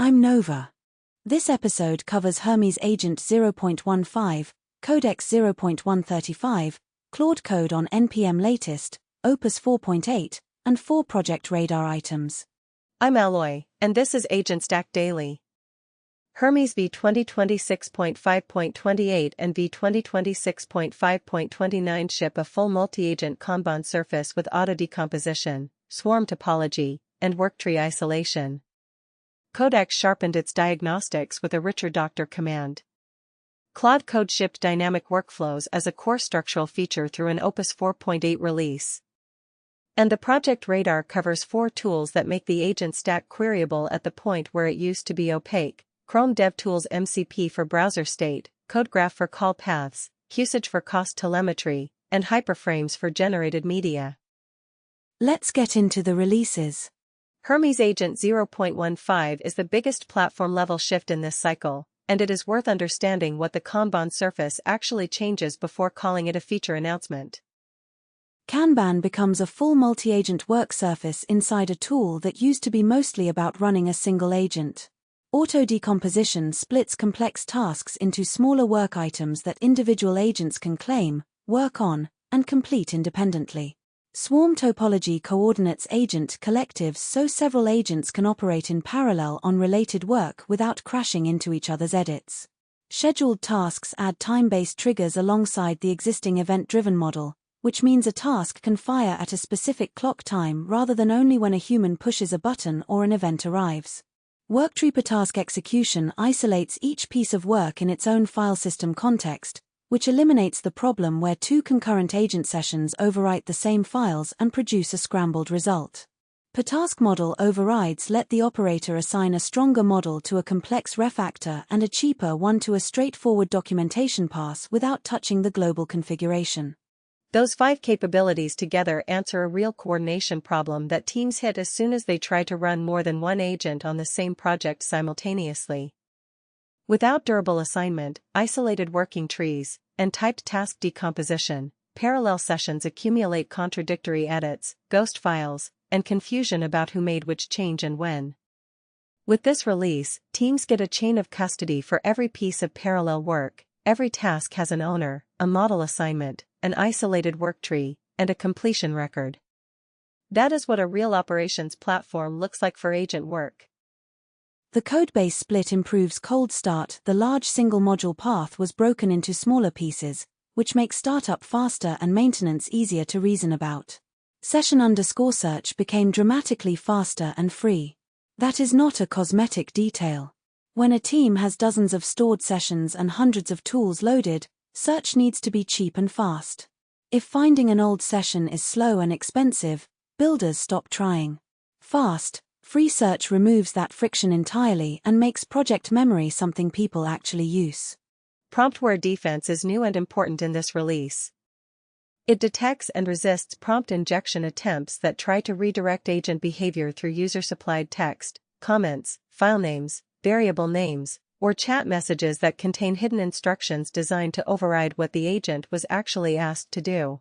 I'm Nova. This episode covers Hermes Agent 0.15, Codex 0.135, Claude code on NPM latest, Opus 4.8, and 4 project radar items. I'm Alloy, and this is AgentStack Daily. Hermes v 2026.5.28 and v 2026.5.29 ship a full multi-agent Kanban surface with auto-decomposition, swarm topology, and worktree isolation. Codex sharpened its diagnostics with a richer doctor command. Claude code shipped dynamic workflows as a core structural feature through an Opus 4.8 release. And the project radar covers 4 tools that make the AgentStack queryable at the point where it used to be opaque: Chrome DevTools MCP for browser state, CodeGraph for call paths, usage for cost telemetry, and hyperframes for generated media. Let's get into the releases. Hermes Agent 0.15 is the biggest platform-level shift in this cycle, and it is worth understanding what the Kanban surface actually changes before calling it a feature announcement. Kanban becomes a full multi-agent work surface inside a tool that used to be mostly about running a single agent. Auto-decomposition splits complex tasks into smaller work items that individual agents can claim, work on, and complete independently. Swarm topology coordinates agent collectives so several agents can operate in parallel on related work without crashing into each other's edits. Scheduled tasks add time-based triggers alongside the existing event-driven model, which means a task can fire at a specific clock time rather than only when a human pushes a button or an event arrives. Worktree per task execution isolates each piece of work in its own file system context, which eliminates the problem where 2 concurrent agent sessions overwrite the same files and produce a scrambled result. Per task model overrides let the operator assign a stronger model to a complex refactor and a cheaper one to a straightforward documentation pass without touching the global configuration. Those 5 capabilities together answer a real coordination problem that teams hit as soon as they try to run more than one agent on the same project simultaneously. Without durable assignment, isolated working trees, and typed task decomposition, parallel sessions accumulate contradictory edits, ghost files, and confusion about who made which change and when. With this release, teams get a chain of custody for every piece of parallel work. Every task has an owner, a model assignment, an isolated worktree, and a completion record. That is what a real operations platform looks like for agent work. The codebase split improves cold start. The large single module path was broken into smaller pieces, which makes startup faster and maintenance easier to reason about. Session_search became dramatically faster and free. That is not a cosmetic detail. When a team has dozens of stored sessions and hundreds of tools loaded, search needs to be cheap and fast. If finding an old session is slow and expensive, builders stop trying. Fast, free search removes that friction entirely and makes project memory something people actually use. Promptware defense is new and important in this release. It detects and resists prompt injection attempts that try to redirect agent behavior through user-supplied text, comments, file names, variable names, or chat messages that contain hidden instructions designed to override what the agent was actually asked to do.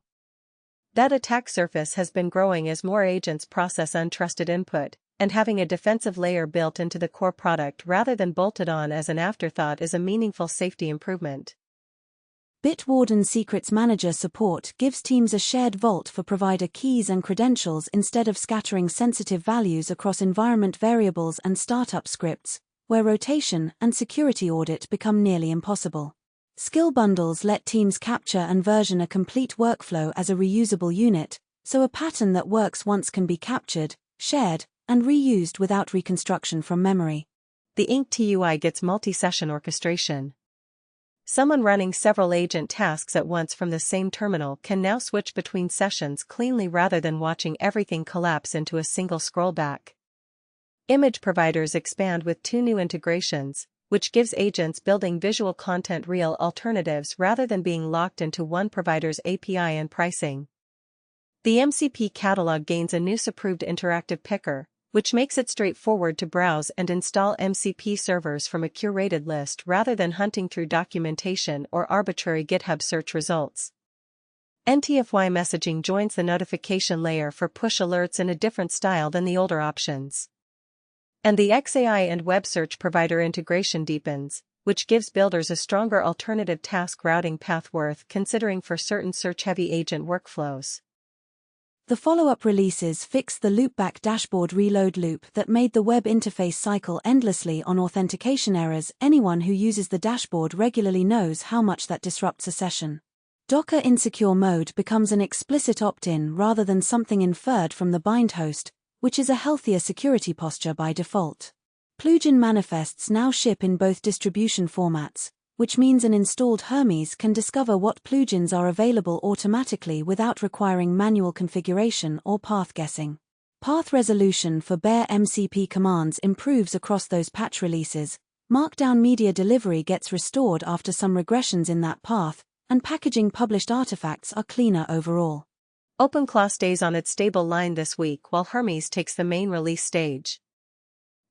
That attack surface has been growing as more agents process untrusted input, and having a defensive layer built into the core product rather than bolted on as an afterthought is a meaningful safety improvement. Bitwarden Secrets Manager support gives teams a shared vault for provider keys and credentials instead of scattering sensitive values across environment variables and startup scripts, where rotation and security audit become nearly impossible. Skill bundles let teams capture and version a complete workflow as a reusable unit, so a pattern that works once can be captured, shared, and reused without reconstruction from memory. The Ink TUI gets multi-session orchestration. Someone running several agent tasks at once from the same terminal can now switch between sessions cleanly rather than watching everything collapse into a single scrollback. Image providers expand with 2 new integrations, which gives agents building visual content real alternatives rather than being locked into one provider's API and pricing. The MCP catalog gains a NUS-approved interactive picker, which makes it straightforward to browse and install MCP servers from a curated list rather than hunting through documentation or arbitrary GitHub search results. NTFY messaging joins the notification layer for push alerts in a different style than the older options. And the XAI and web search provider integration deepens, which gives builders a stronger alternative task routing path worth considering for certain search-heavy agent workflows. The follow-up releases fixed the loopback dashboard reload loop that made the web interface cycle endlessly on authentication errors. Anyone who uses the dashboard regularly knows how much that disrupts a session. Docker insecure mode becomes an explicit opt-in rather than something inferred from the bind host, which is a healthier security posture by default. Plugin manifests now ship in both distribution formats, which means an installed Hermes can discover what plugins are available automatically without requiring manual configuration or path guessing. Path resolution for bare MCP commands improves across those patch releases, Markdown media delivery gets restored after some regressions in that path, and packaging published artifacts are cleaner overall. OpenClaw stays on its stable line this week while Hermes takes the main release stage.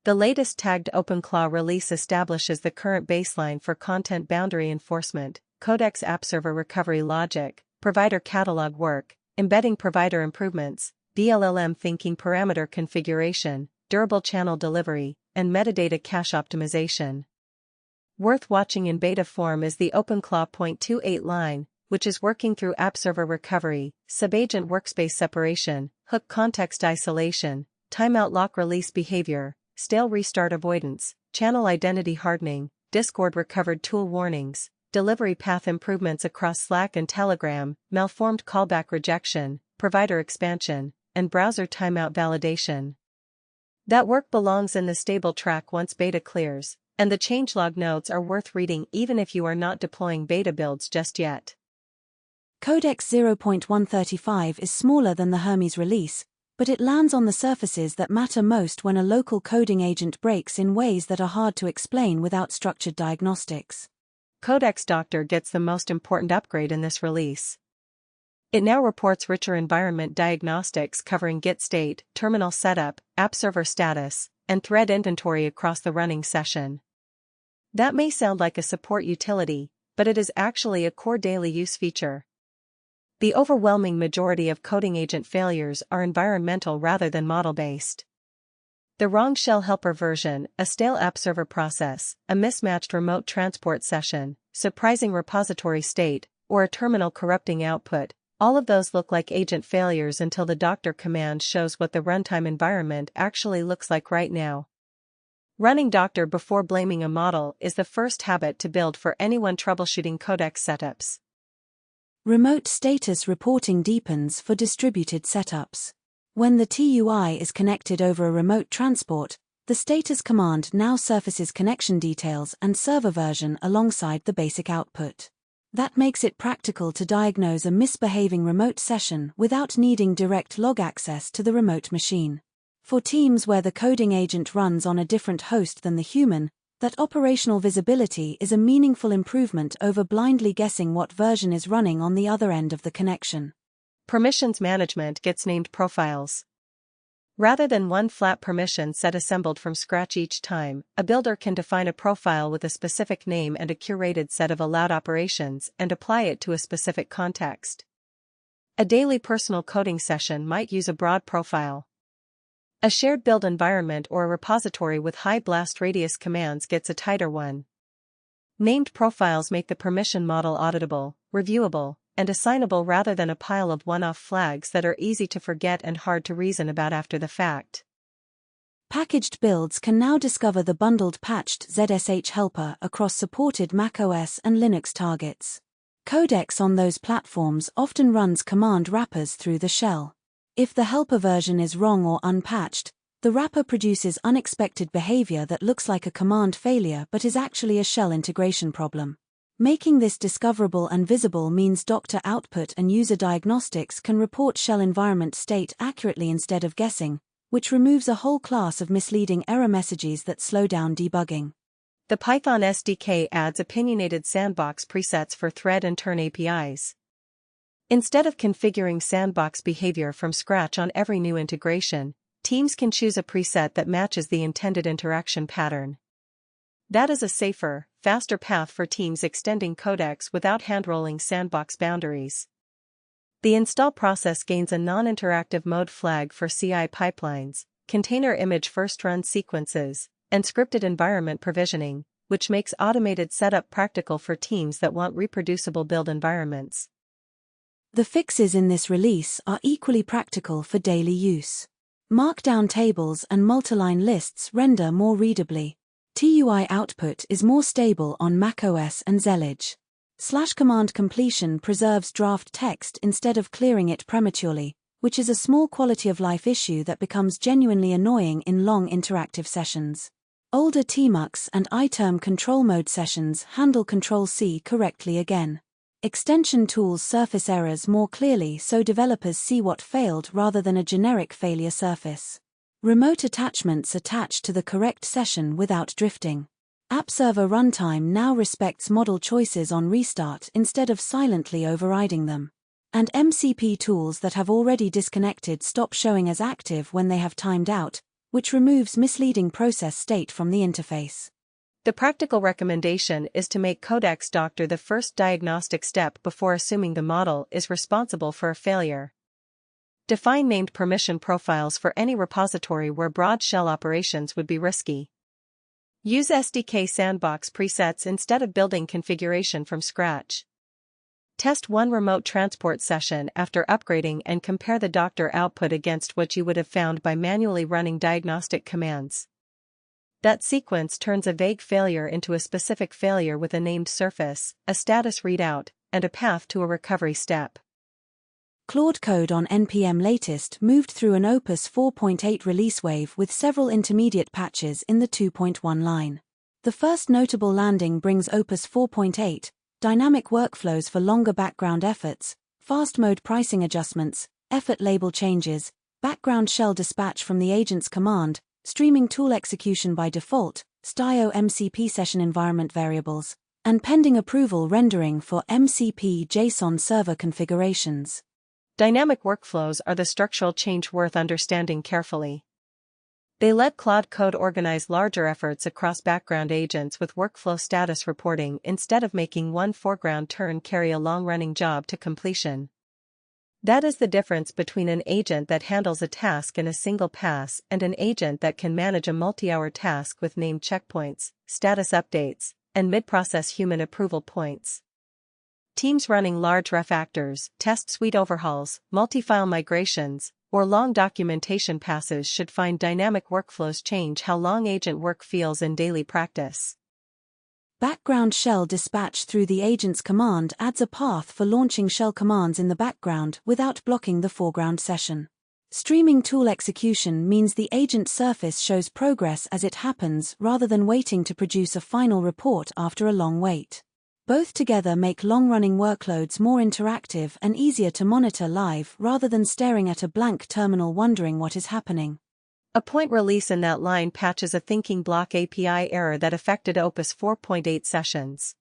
The latest tagged OpenClaw release establishes the current baseline for content boundary enforcement, Codex app server recovery logic, provider catalog work, embedding provider improvements, DLLM thinking parameter configuration, durable channel delivery, and metadata cache optimization. Worth watching in beta form is the OpenClaw 0.28 line, which is working through app server recovery, subagent workspace separation, hook context isolation, timeout lock release behavior, stale restart avoidance, channel identity hardening, Discord recovered tool warnings, delivery path improvements across Slack and Telegram, malformed callback rejection, provider expansion, and browser timeout validation. That work belongs in the stable track once beta clears, and the changelog notes are worth reading even if you are not deploying beta builds just yet. Codex 0.135 is smaller than the Hermes release, but it lands on the surfaces that matter most when a local coding agent breaks in ways that are hard to explain without structured diagnostics. Codex Doctor gets the most important upgrade in this release. It now reports richer environment diagnostics covering Git state, terminal setup, app server status, and thread inventory across the running session. That may sound like a support utility, but it is actually a core daily use feature. The overwhelming majority of coding agent failures are environmental rather than model-based. The wrong shell helper version, a stale app server process, a mismatched remote transport session, surprising repository state, or a terminal corrupting output, all of those look like agent failures until the doctor command shows what the runtime environment actually looks like right now. Running Doctor before blaming a model is the first habit to build for anyone troubleshooting Codex setups. Remote status reporting deepens for distributed setups. When the TUI is connected over a remote transport, the status command now surfaces connection details and server version alongside the basic output. That makes it practical to diagnose a misbehaving remote session without needing direct log access to the remote machine. For teams where the coding agent runs on a different host than the human, that operational visibility is a meaningful improvement over blindly guessing what version is running on the other end of the connection. Permissions management gets named profiles. Rather than one flat permission set assembled from scratch each time, a builder can define a profile with a specific name and a curated set of allowed operations and apply it to a specific context. A daily personal coding session might use a broad profile. A shared build environment or a repository with high blast radius commands gets a tighter one. Named profiles make the permission model auditable, reviewable, and assignable rather than a pile of one-off flags that are easy to forget and hard to reason about after the fact. Packaged builds can now discover the bundled patched ZSH helper across supported macOS and Linux targets. Codex on those platforms often runs command wrappers through the shell. If the helper version is wrong or unpatched, the wrapper produces unexpected behavior that looks like a command failure but is actually a shell integration problem. Making this discoverable and visible means Doctor output and user diagnostics can report shell environment state accurately instead of guessing, which removes a whole class of misleading error messages that slow down debugging. The Python SDK adds opinionated sandbox presets for thread and turn APIs. Instead of configuring sandbox behavior from scratch on every new integration, teams can choose a preset that matches the intended interaction pattern. That is a safer, faster path for teams extending Codex without handrolling sandbox boundaries. The install process gains a non-interactive mode flag for CI pipelines, container image first run sequences, and scripted environment provisioning, which makes automated setup practical for teams that want reproducible build environments. The fixes in this release are equally practical for daily use. Markdown tables and multiline lists render more readably. TUI output is more stable on macOS and Zellige. /command completion preserves draft text instead of clearing it prematurely, which is a small quality-of-life issue that becomes genuinely annoying in long interactive sessions. Older tmux and iTerm control mode sessions handle Control-C correctly again. Extension tools surface errors more clearly so developers see what failed rather than a generic failure surface. Remote attachments attach to the correct session without drifting. App Server runtime now respects model choices on restart instead of silently overriding them. And MCP tools that have already disconnected stop showing as active when they have timed out, which removes misleading process state from the interface. The practical recommendation is to make Codex Doctor the first diagnostic step before assuming the model is responsible for a failure. Define named permission profiles for any repository where broad shell operations would be risky. Use SDK sandbox presets instead of building configuration from scratch. Test one remote transport session after upgrading and compare the Doctor output against what you would have found by manually running diagnostic commands. That sequence turns a vague failure into a specific failure with a named surface, a status readout, and a path to a recovery step. Claude code on NPM latest moved through an Opus 4.8 release wave with several intermediate patches in the 2.1 line. The first notable landing brings Opus 4.8, dynamic workflows for longer background efforts, fast mode pricing adjustments, effort label changes, background shell dispatch from the agent's command, streaming tool execution by default, stio MCP session environment variables, and pending approval rendering for MCP JSON server configurations. Dynamic workflows are the structural change worth understanding carefully. They let Claude Code organize larger efforts across background agents with workflow status reporting instead of making one foreground turn carry a long-running job to completion. That is the difference between an agent that handles a task in a single pass and an agent that can manage a multi-hour task with named checkpoints, status updates, and mid-process human approval points. Teams running large refactors, test suite overhauls, multi-file migrations, or long documentation passes should find dynamic workflows change how long agent work feels in daily practice. Background shell dispatch through the agent's command adds a path for launching shell commands in the background without blocking the foreground session. Streaming tool execution means the agent surface shows progress as it happens rather than waiting to produce a final report after a long wait. Both together make long-running workloads more interactive and easier to monitor live rather than staring at a blank terminal wondering what is happening. A point release in that line patches a thinking block API error that affected Opus 4.8 sessions.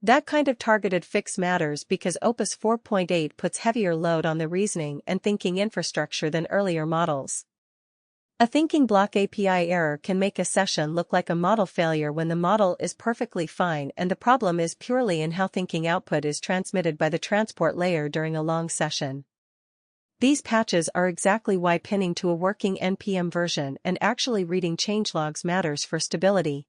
That kind of targeted fix matters because Opus 4.8 puts heavier load on the reasoning and thinking infrastructure than earlier models. A thinking block API error can make a session look like a model failure when the model is perfectly fine and the problem is purely in how thinking output is transmitted by the transport layer during a long session. These patches are exactly why pinning to a working NPM version and actually reading changelogs matters for stability.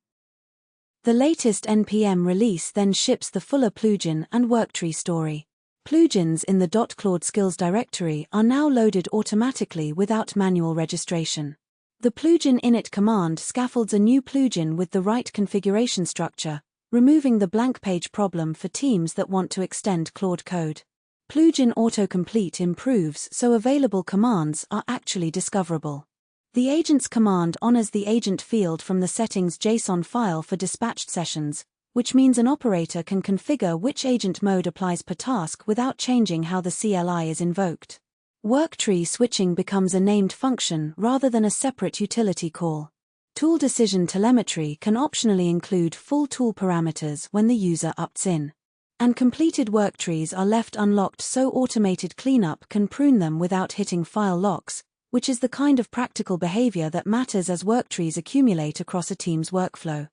The latest NPM release then ships the fuller plugin and worktree story. Plugins in the .claude skills directory are now loaded automatically without manual registration. The plugin init command scaffolds a new plugin with the right configuration structure, removing the blank page problem for teams that want to extend Claude code. Plugin autocomplete improves so available commands are actually discoverable. The agent's command honors the agent field from the settings JSON file for dispatched sessions, which means an operator can configure which agent mode applies per task without changing how the CLI is invoked. Worktree switching becomes a named function rather than a separate utility call. Tool decision telemetry can optionally include full tool parameters when the user opts in. And completed worktrees are left unlocked so automated cleanup can prune them without hitting file locks, which is the kind of practical behavior that matters as worktrees accumulate across a team's workflow.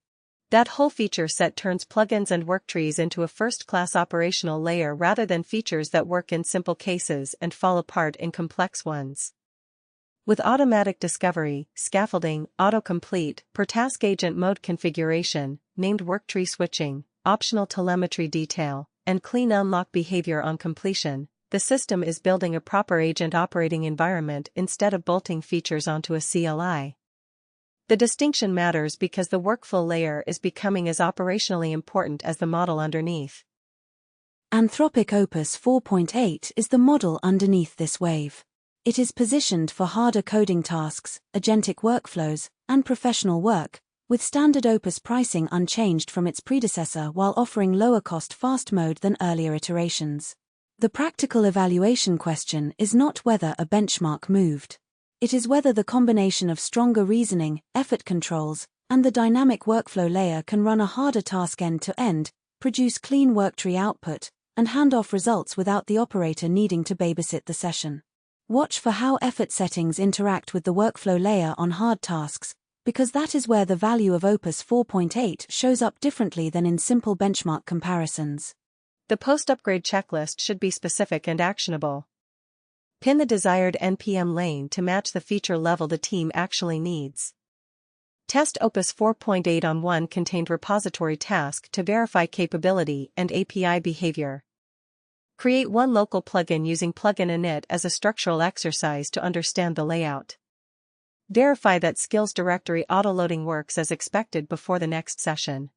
That whole feature set turns plugins and worktrees into a first-class operational layer rather than features that work in simple cases and fall apart in complex ones. With automatic discovery, scaffolding, autocomplete, per task agent mode configuration, named worktree switching, optional telemetry detail, and clean unlock behavior on completion, the system is building a proper agent operating environment instead of bolting features onto a CLI. The distinction matters because the workflow layer is becoming as operationally important as the model underneath. Anthropic Opus 4.8 is the model underneath this wave. It is positioned for harder coding tasks, agentic workflows, and professional work, with standard Opus pricing unchanged from its predecessor while offering lower-cost fast mode than earlier iterations. The practical evaluation question is not whether a benchmark moved. It is whether the combination of stronger reasoning, effort controls, and the dynamic workflow layer can run a harder task end-to-end, produce clean worktree output, and hand off results without the operator needing to babysit the session. Watch for how effort settings interact with the workflow layer on hard tasks, because that is where the value of Opus 4.8 shows up differently than in simple benchmark comparisons. The post-upgrade checklist should be specific and actionable. Pin the desired NPM lane to match the feature level the team actually needs. Test Opus 4.8 on one contained repository task to verify capability and API behavior. Create one local plugin using plugin init as a structural exercise to understand the layout. Verify that skills directory autoloading works as expected before the next session.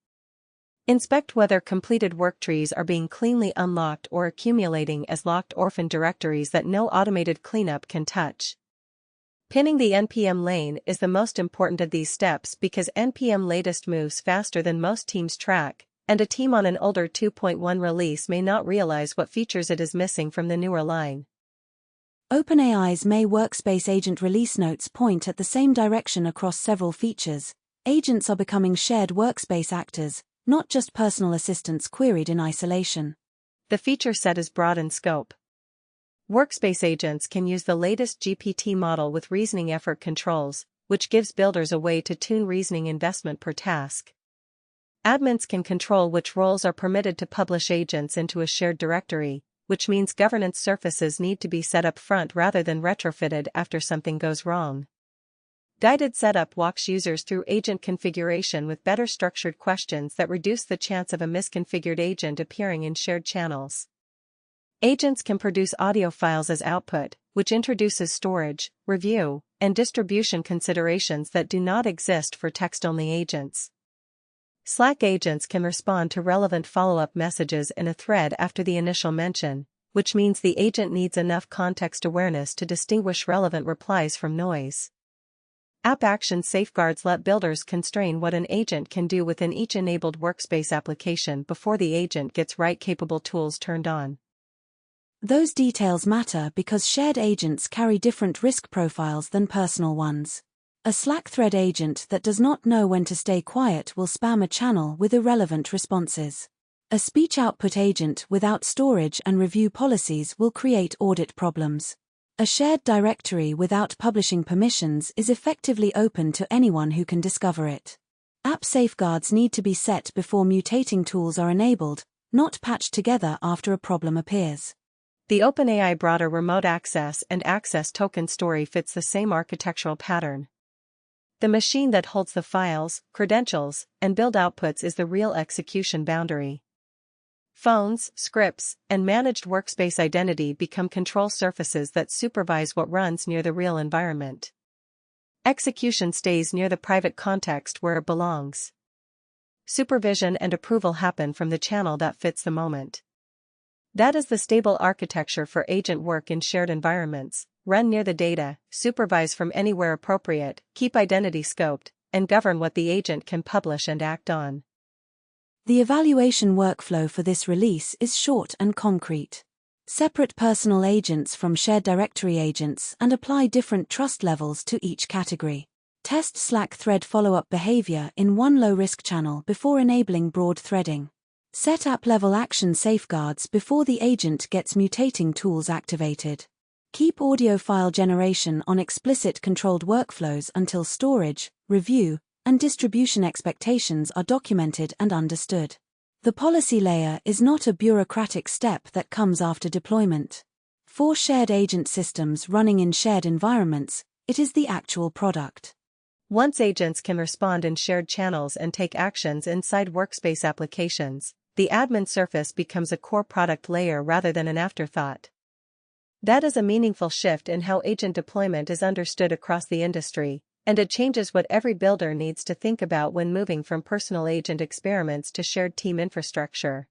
Inspect whether completed worktrees are being cleanly unlocked or accumulating as locked orphan directories that no automated cleanup can touch. Pinning the NPM lane is the most important of these steps because NPM latest moves faster than most teams track, and a team on an older 2.1 release may not realize what features it is missing from the newer line. OpenAI's May Workspace agent release notes point at the same direction across several features. Agents are becoming shared workspace actors, not just personal assistants queried in isolation. The feature set is broad in scope. Workspace agents can use the latest GPT model with reasoning effort controls, which gives builders a way to tune reasoning investment per task. Admins can control which roles are permitted to publish agents into a shared directory, which means governance surfaces need to be set up front rather than retrofitted after something goes wrong. Guided setup walks users through agent configuration with better structured questions that reduce the chance of a misconfigured agent appearing in shared channels. Agents can produce audio files as output, which introduces storage, review, and distribution considerations that do not exist for text-only agents. Slack agents can respond to relevant follow-up messages in a thread after the initial mention, which means the agent needs enough context awareness to distinguish relevant replies from noise. App action safeguards let builders constrain what an agent can do within each enabled workspace application before the agent gets right capable tools turned on. Those details matter because shared agents carry different risk profiles than personal ones. A Slack thread agent that does not know when to stay quiet will spam a channel with irrelevant responses. A speech output agent without storage and review policies will create audit problems. A shared directory without publishing permissions is effectively open to anyone who can discover it. App safeguards need to be set before mutating tools are enabled, not patched together after a problem appears. The OpenAI broader remote access and access token story fits the same architectural pattern. The machine that holds the files, credentials, and build outputs is the real execution boundary. Phones, scripts, and managed workspace identity become control surfaces that supervise what runs near the real environment. Execution stays near the private context where it belongs. Supervision and approval happen from the channel that fits the moment. That is the stable architecture for agent work in shared environments. Run near the data, supervise from anywhere appropriate, keep identity scoped, and govern what the agent can publish and act on. The evaluation workflow for this release is short and concrete. Separate personal agents from shared directory agents and apply different trust levels to each category. Test Slack thread follow-up behavior in one low-risk channel before enabling broad threading. Set app-level action safeguards before the agent gets mutating tools activated. Keep audio file generation on explicit controlled workflows until storage, review, and distribution expectations are documented and understood. The policy layer is not a bureaucratic step that comes after deployment. For shared agent systems running in shared environments, it is the actual product. Once agents can respond in shared channels and take actions inside Workspace applications, the admin surface becomes a core product layer rather than an afterthought. That is a meaningful shift in how agent deployment is understood across the industry, and it changes what every builder needs to think about when moving from personal agent experiments to shared team infrastructure.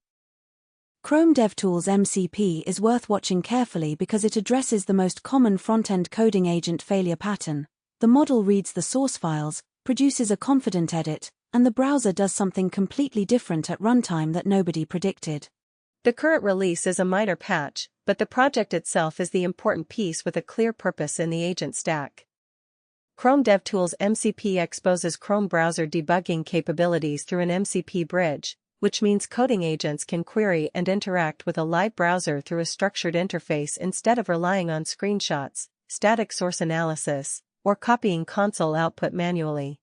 Chrome DevTools MCP is worth watching carefully because it addresses the most common front-end coding agent failure pattern. The model reads the source files, produces a confident edit, and the browser does something completely different at runtime that nobody predicted. The current release is a minor patch, but the project itself is the important piece with a clear purpose in the AgentStack. Chrome DevTools MCP exposes Chrome browser debugging capabilities through an MCP bridge, which means coding agents can query and interact with a live browser through a structured interface instead of relying on screenshots, static source analysis, or copying console output manually.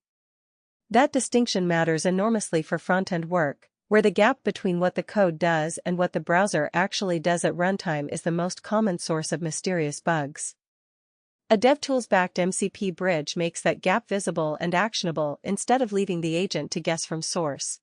That distinction matters enormously for front-end work, where the gap between what the code does and what the browser actually does at runtime is the most common source of mysterious bugs. A DevTools-backed MCP bridge makes that gap visible and actionable instead of leaving the agent to guess from source.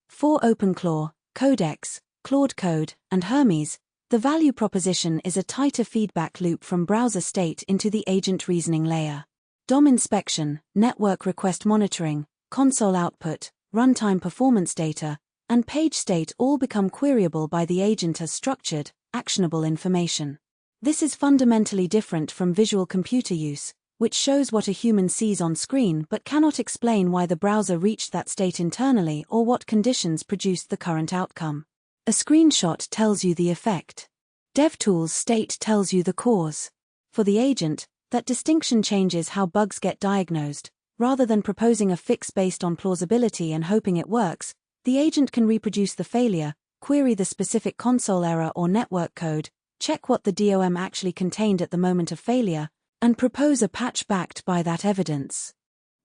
For OpenClaw, Codex, Claude Code, and Hermes, the value proposition is a tighter feedback loop from browser state into the agent reasoning layer. DOM inspection, network request monitoring, console output, runtime performance data, and page state all become queryable by the agent as structured, actionable information. This is fundamentally different from visual computer use, which shows what a human sees on screen but cannot explain why the browser reached that state internally or what conditions produced the current outcome. A screenshot tells you the effect. DevTools state tells you the cause. For the agent, that distinction changes how bugs get diagnosed. Rather than proposing a fix based on plausibility and hoping it works, the agent can reproduce the failure, query the specific console error or network code, check what the DOM actually contained at the moment of failure, and propose a patch backed by that evidence.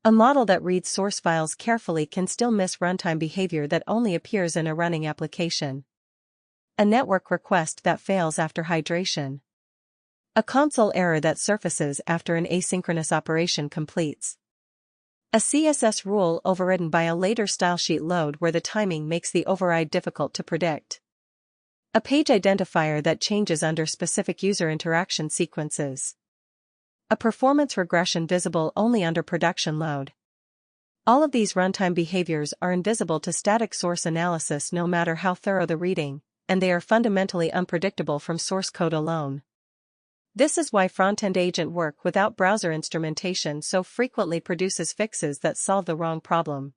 A model that reads source files carefully can still miss runtime behavior that only appears in a running application. A network request that fails after hydration. A console error that surfaces after an asynchronous operation completes. A CSS rule overridden by a later stylesheet load where the timing makes the override difficult to predict. A page identifier that changes under specific user interaction sequences. A performance regression visible only under production load. All of these runtime behaviors are invisible to static source analysis no matter how thorough the reading, and they are fundamentally unpredictable from source code alone. This is why front-end agent work without browser instrumentation so frequently produces fixes that solve the wrong problem.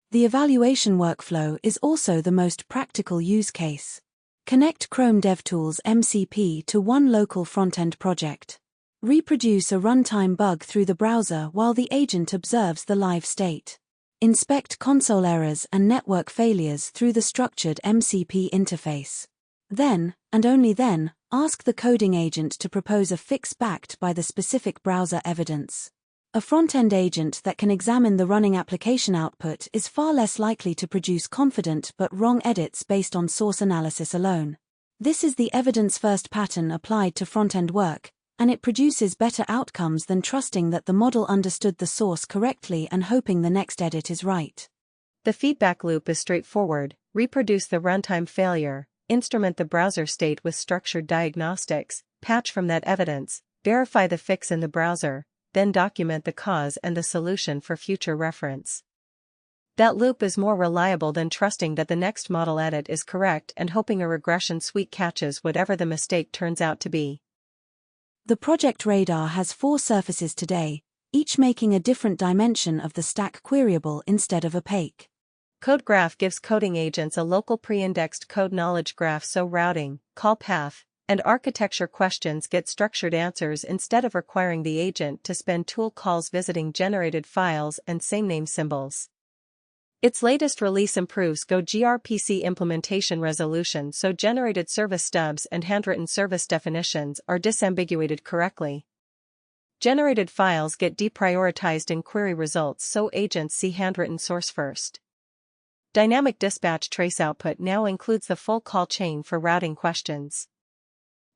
The evaluation workflow is also the most practical use case. Connect Chrome DevTools MCP to one local front-end project. Reproduce a runtime bug through the browser while the agent observes the live state. Inspect console errors and network failures through the structured MCP interface. Then, and only then, ask the coding agent to propose a fix backed by the specific browser evidence. A front-end agent that can examine the running application output is far less likely to produce confident but wrong edits based on source analysis alone. This is the evidence-first pattern applied to front-end work, and it produces better outcomes than trusting that the model understood the source correctly and hoping the next edit is right. The feedback loop is straightforward: reproduce the runtime failure, instrument the browser state with structured diagnostics, patch from that evidence, verify the fix in the browser, then document the cause and the solution for future reference. That loop is more reliable than trusting that the next model edit is correct and hoping a regression suite catches whatever the mistake turns out to be. The project radar has 4 surfaces today, each making a different dimension of the stack queryable instead of opaque. Code graph gives coding agents a local pre-indexed code knowledge graph so routing, call path, and architecture questions get structured answers instead of requiring the agent to spend tool calls visiting generated files and same-name symbols. Its latest release improves Go gRPC implementation resolution so generated service stubs and handwritten service definitions are disambiguated correctly. Generated files get deprioritized in query results so agents see handwritten source first. Dynamic dispatch trace output now includes the full call chain for routing questions.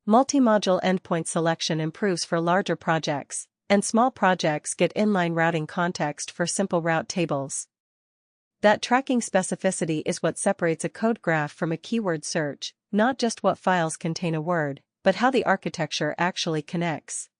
Multi-module endpoint selection improves for larger projects, and small projects get inline routing context for simple route tables. That tracking specificity is what separates a code graph from a keyword search, not just what files contain a word, but how the architecture actually connects.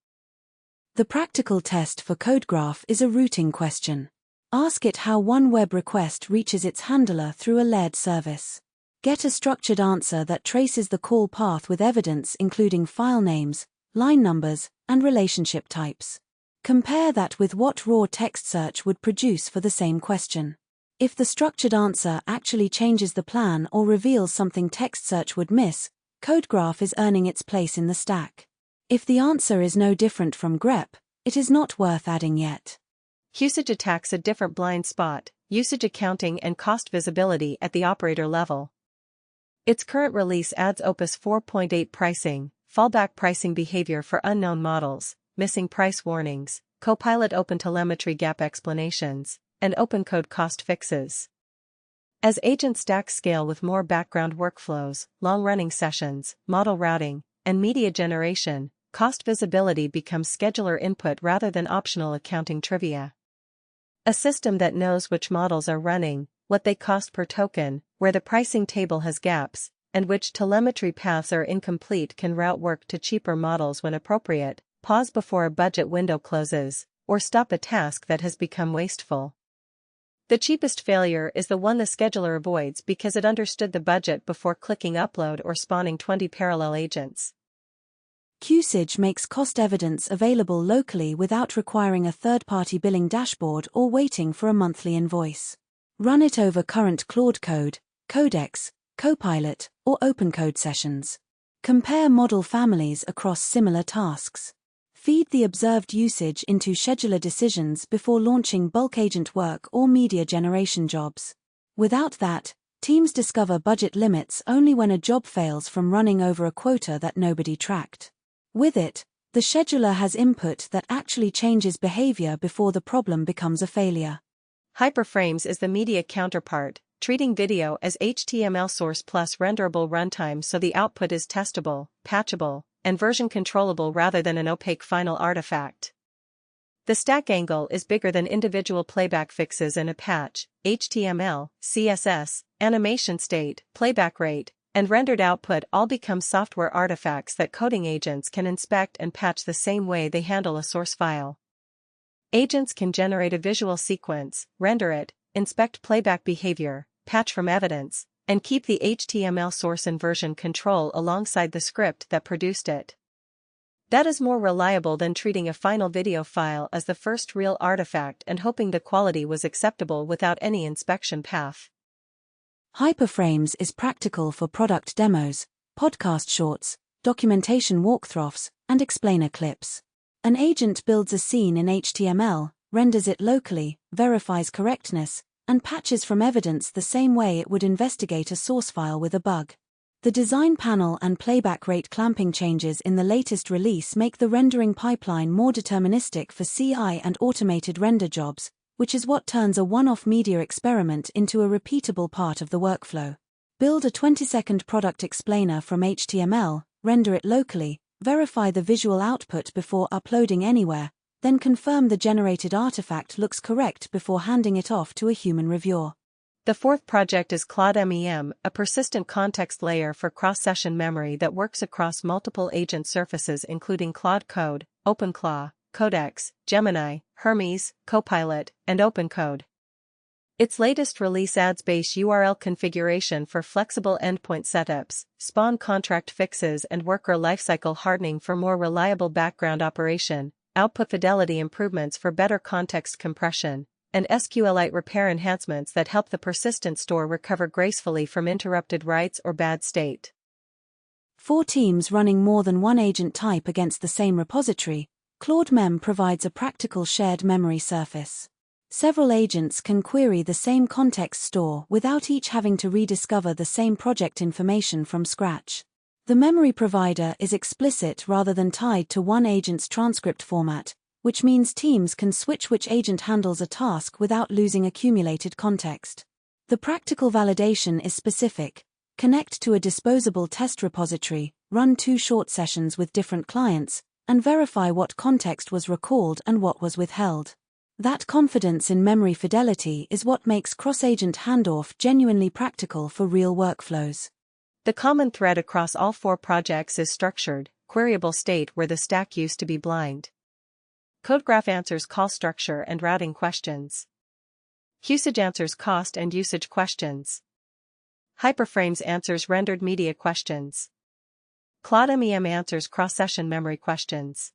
The practical test for CodeGraph is a routing question. Ask it how one web request reaches its handler through a layered service. Get a structured answer that traces the call path with evidence including file names, line numbers, and relationship types. Compare that with what raw text search would produce for the same question. If the structured answer actually changes the plan or reveals something text search would miss, CodeGraph is earning its place in the stack. If the answer is no different from grep, it is not worth adding yet. Usage attacks a different blind spot, usage accounting and cost visibility at the operator level. Its current release adds Opus 4.8 pricing, fallback pricing behavior for unknown models, missing price warnings, Copilot OpenTelemetry gap explanations, and OpenCode cost fixes. As AgentStack scale with more background workflows, long-running sessions, model routing, and media generation, cost visibility becomes scheduler input rather than optional accounting trivia. A system that knows which models are running, what they cost per token, where the pricing table has gaps, and which telemetry paths are incomplete can route work to cheaper models when appropriate, pause before a budget window closes, or stop a task that has become wasteful. The cheapest failure is the one the scheduler avoids because it understood the budget before clicking upload or spawning 20 parallel agents. Usage makes cost evidence available locally without requiring a third-party billing dashboard or waiting for a monthly invoice. Run it over current Claude code, Codex, Copilot, or OpenCode sessions. Compare model families across similar tasks. Feed the observed usage into scheduler decisions before launching bulk agent work or media generation jobs. Without that, teams discover budget limits only when a job fails from running over a quota that nobody tracked. With it, the scheduler has input that actually changes behavior before the problem becomes a failure. Hyperframes is the media counterpart, treating video as HTML source plus renderable runtime so the output is testable, patchable, and version controllable rather than an opaque final artifact. The stack angle is bigger than individual playback fixes in a patch, HTML, CSS, animation state, playback rate, and rendered output all become software artifacts that coding agents can inspect and patch the same way they handle a source file. Agents can generate a visual sequence, render it, inspect playback behavior, patch from evidence, and keep the HTML source and version control alongside the script that produced it. That is more reliable than treating a final video file as the first real artifact and hoping the quality was acceptable without any inspection path. Hyperframes is practical for product demos, podcast shorts, documentation walkthroughs, and explainer clips. An agent builds a scene in HTML, renders it locally, verifies correctness, and patches from evidence the same way it would investigate a source file with a bug. The design panel and playback rate clamping changes in the latest release make the rendering pipeline more deterministic for CI and automated render jobs, which is what turns a one-off media experiment into a repeatable part of the workflow. Build a 20-second product explainer from HTML, render it locally, verify the visual output before uploading anywhere, then confirm the generated artifact looks correct before handing it off to a human reviewer. The fourth project is Claude MEM, a persistent context layer for cross-session memory that works across multiple agent surfaces including Claude Code, OpenClaw, Codex, Gemini, Hermes, Copilot, and OpenCode. Its latest release adds base URL configuration for flexible endpoint setups, spawn contract fixes and worker lifecycle hardening for more reliable background operation, output fidelity improvements for better context compression, and SQLite repair enhancements that help the persistent store recover gracefully from interrupted writes or bad state. For teams running more than one agent type against the same repository, Claude MEM provides a practical shared memory surface. Several agents can query the same context store without each having to rediscover the same project information from scratch. The memory provider is explicit rather than tied to one agent's transcript format, which means teams can switch which agent handles a task without losing accumulated context. The practical validation is specific. Connect to a disposable test repository, run 2 short sessions with different clients, and verify what context was recalled and what was withheld. That confidence in memory fidelity is what makes cross-agent handoff genuinely practical for real workflows. The common thread across all 4 projects is structured, queryable state where the stack used to be blind. CodeGraph answers call structure and routing questions. Usage answers cost and usage questions. Hyperframes answers rendered media questions. Claude MEM answers cross-session memory questions.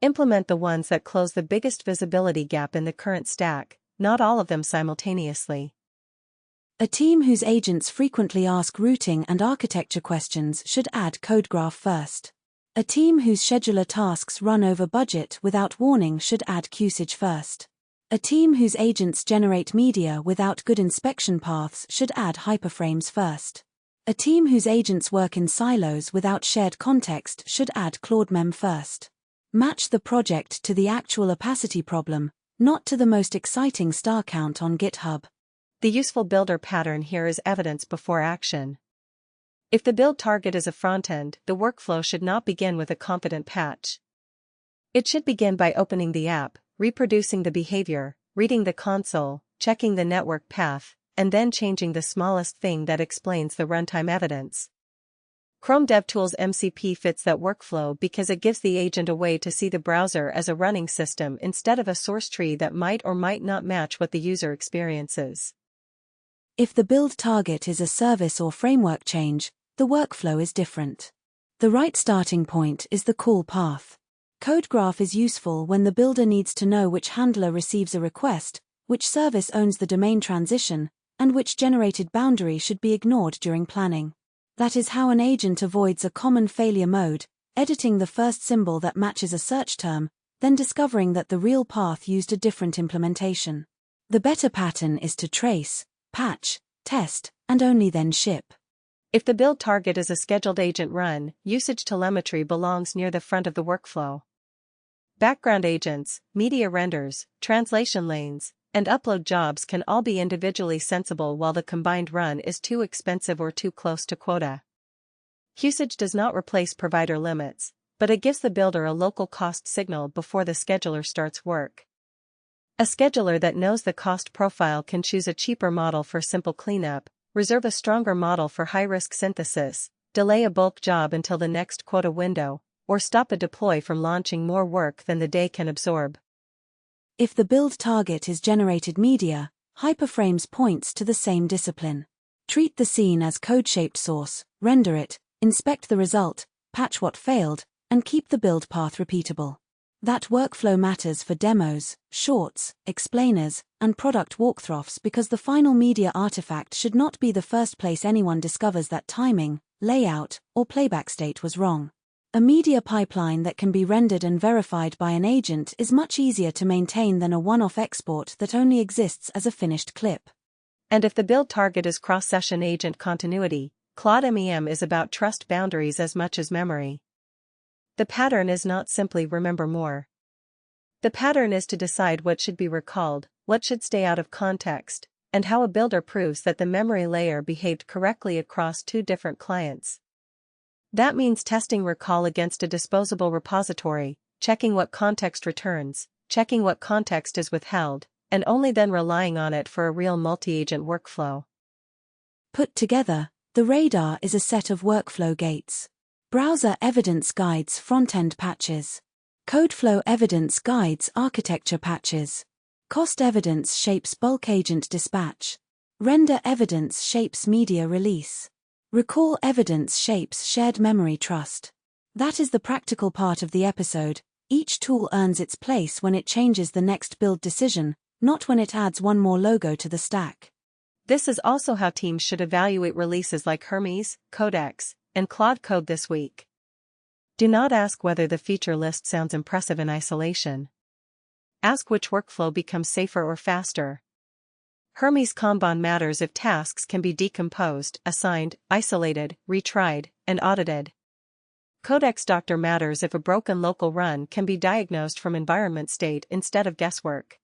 Implement the ones that close the biggest visibility gap in the current stack, not all of them simultaneously. A team whose agents frequently ask routing and architecture questions should add CodeGraph first. A team whose scheduler tasks run over budget without warning should add usage first. A team whose agents generate media without good inspection paths should add hyperframes first. A team whose agents work in silos without shared context should add Claude MEM first. Match the project to the actual opacity problem, not to the most exciting star count on GitHub. The useful builder pattern here is evidence before action. If the build target is a frontend, the workflow should not begin with a confident patch. It should begin by opening the app, reproducing the behavior, reading the console, checking the network path, and then changing the smallest thing that explains the runtime evidence. Chrome DevTools MCP fits that workflow because it gives the agent a way to see the browser as a running system instead of a source tree that might or might not match what the user experiences. If the build target is a service or framework change, the workflow is different. The right starting point is the call path. CodeGraph is useful when the builder needs to know which handler receives a request, which service owns the domain transition, and which generated boundary should be ignored during planning. That is how an agent avoids a common failure mode, editing the first symbol that matches a search term, then discovering that the real path used a different implementation. The better pattern is to trace, patch, test, and only then ship. If the build target is a scheduled agent run, usage telemetry belongs near the front of the workflow. Background agents, media renders, translation lanes, and upload jobs can all be individually sensible while the combined run is too expensive or too close to quota. Usage does not replace provider limits, but it gives the builder a local cost signal before the scheduler starts work. A scheduler that knows the cost profile can choose a cheaper model for simple cleanup, reserve a stronger model for high-risk synthesis, delay a bulk job until the next quota window, or stop a deploy from launching more work than the day can absorb. If the build target is generated media, hyperframes points to the same discipline. Treat the scene as code-shaped source, render it, inspect the result, patch what failed, and keep the build path repeatable. That workflow matters for demos, shorts, explainers, and product walkthroughs because the final media artifact should not be the first place anyone discovers that timing, layout, or playback state was wrong. A media pipeline that can be rendered and verified by an agent is much easier to maintain than a one-off export that only exists as a finished clip. And if the build target is cross-session agent continuity, Claude MEM is about trust boundaries as much as memory. The pattern is not simply remember more. The pattern is to decide what should be recalled, what should stay out of context, and how a builder proves that the memory layer behaved correctly across 2 different clients. That means testing recall against a disposable repository, checking what context returns, checking what context is withheld, and only then relying on it for a real multi-agent workflow. Put together, the radar is a set of workflow gates. Browser evidence guides front-end patches. Codeflow evidence guides architecture patches. Cost evidence shapes bulk agent dispatch. Render evidence shapes media release. Recall evidence shapes shared memory trust. That is the practical part of the episode. Each tool earns its place when it changes the next build decision, not when it adds one more logo to the stack. This is also how teams should evaluate releases like Hermes, Codex, and Claude Code this week. Do not ask whether the feature list sounds impressive in isolation. Ask which workflow becomes safer or faster. Hermes Kanban matters if tasks can be decomposed, assigned, isolated, retried, and audited. Codex Doctor matters if a broken local run can be diagnosed from environment state instead of guesswork.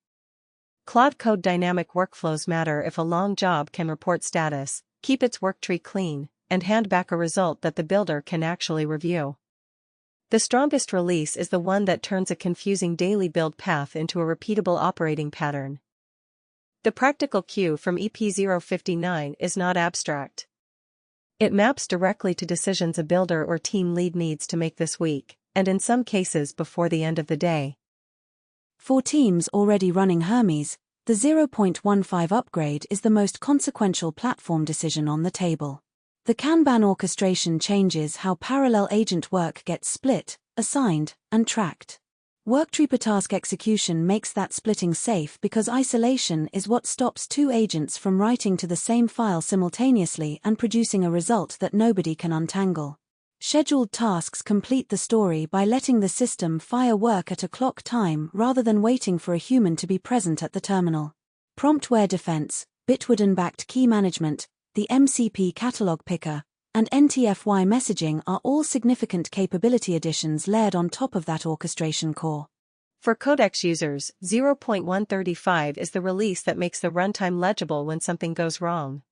Claude Code dynamic workflows matter if a long job can report status, keep its worktree clean, and hand back a result that the builder can actually review. The strongest release is the one that turns a confusing daily build path into a repeatable operating pattern. The practical cue from EP059 is not abstract. It maps directly to decisions a builder or team lead needs to make this week, and in some cases before the end of the day. For teams already running Hermes, the 0.15 upgrade is the most consequential platform decision on the table. The Kanban orchestration changes how parallel agent work gets split, assigned, and tracked. Worktree per task execution makes that splitting safe because isolation is what stops two agents from writing to the same file simultaneously and producing a result that nobody can untangle. Scheduled tasks complete the story by letting the system fire work at a clock time rather than waiting for a human to be present at the terminal. Promptware defense, Bitwarden-backed key management, the MCP catalog picker, and NTFY messaging are all significant capability additions layered on top of that orchestration core. For Codex users, 0.135 is the release that makes the runtime legible when something goes wrong.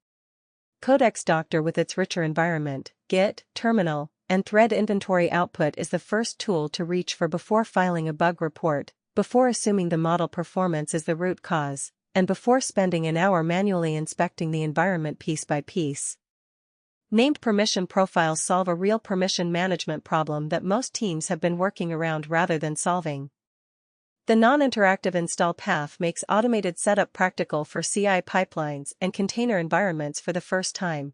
Codex Doctor with its richer environment, Git, terminal, and thread inventory output is the first tool to reach for before filing a bug report, before assuming the model performance is the root cause, and before spending an hour manually inspecting the environment piece by piece. Named permission profiles solve a real permission management problem that most teams have been working around rather than solving. The non-interactive install path makes automated setup practical for CI pipelines and container environments for the first time.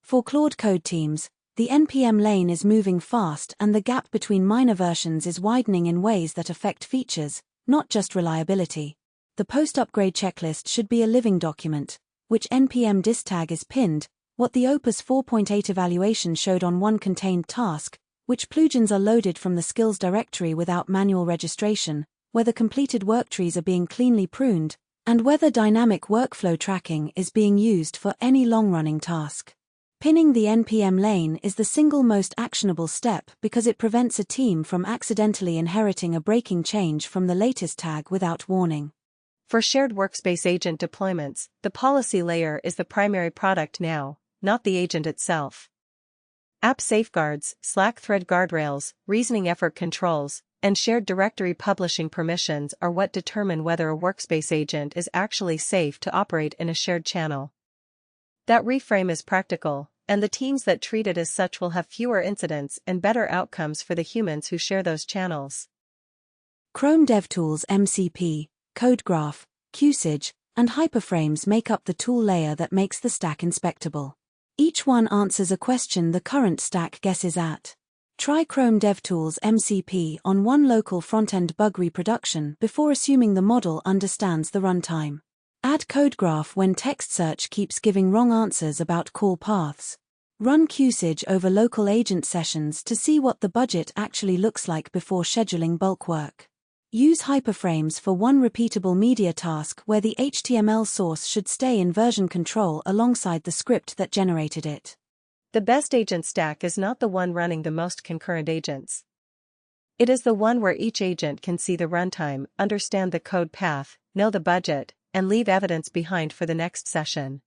For Claude code teams, the NPM lane is moving fast and the gap between minor versions is widening in ways that affect features, not just reliability. The post-upgrade checklist should be a living document, which NPM distag is pinned, what the Opus 4.8 evaluation showed on one contained task, which plugins are loaded from the skills directory without manual registration, whether completed worktrees are being cleanly pruned, and whether dynamic workflow tracking is being used for any long-running task. Pinning the NPM lane is the single most actionable step because it prevents a team from accidentally inheriting a breaking change from the latest tag without warning. For shared workspace agent deployments, the policy layer is the primary product now, not the agent itself. App safeguards, Slack thread guardrails, reasoning effort controls, and shared directory publishing permissions are what determine whether a workspace agent is actually safe to operate in a shared channel. That reframe is practical, and the teams that treat it as such will have fewer incidents and better outcomes for the humans who share those channels. Chrome DevTools MCP, CodeGraph, Qsage, and Hyperframes make up the tool layer that makes the stack inspectable. Each one answers a question the current stack guesses at. Try Chrome DevTools MCP on one local front-end bug reproduction before assuming the model understands the runtime. Add CodeGraph when text search keeps giving wrong answers about call paths. Run Qsage over local agent sessions to see what the budget actually looks like before scheduling bulk work. Use hyperframes for one repeatable media task where the HTML source should stay in version control alongside the script that generated it. The best agent stack is not the one running the most concurrent agents. It is the one where each agent can see the runtime, understand the code path, know the budget, and leave evidence behind for the next session.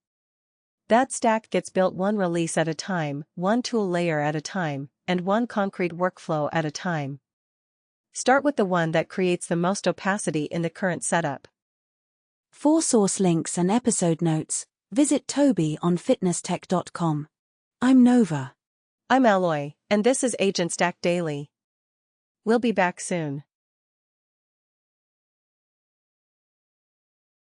That stack gets built one release at a time, one tool layer at a time, and one concrete workflow at a time. Start with the one that creates the most opacity in the current setup. For source links and episode notes, visit Toby on fitnesstech.com. I'm Nova. I'm Alloy, and this is AgentStack Daily. We'll be back soon.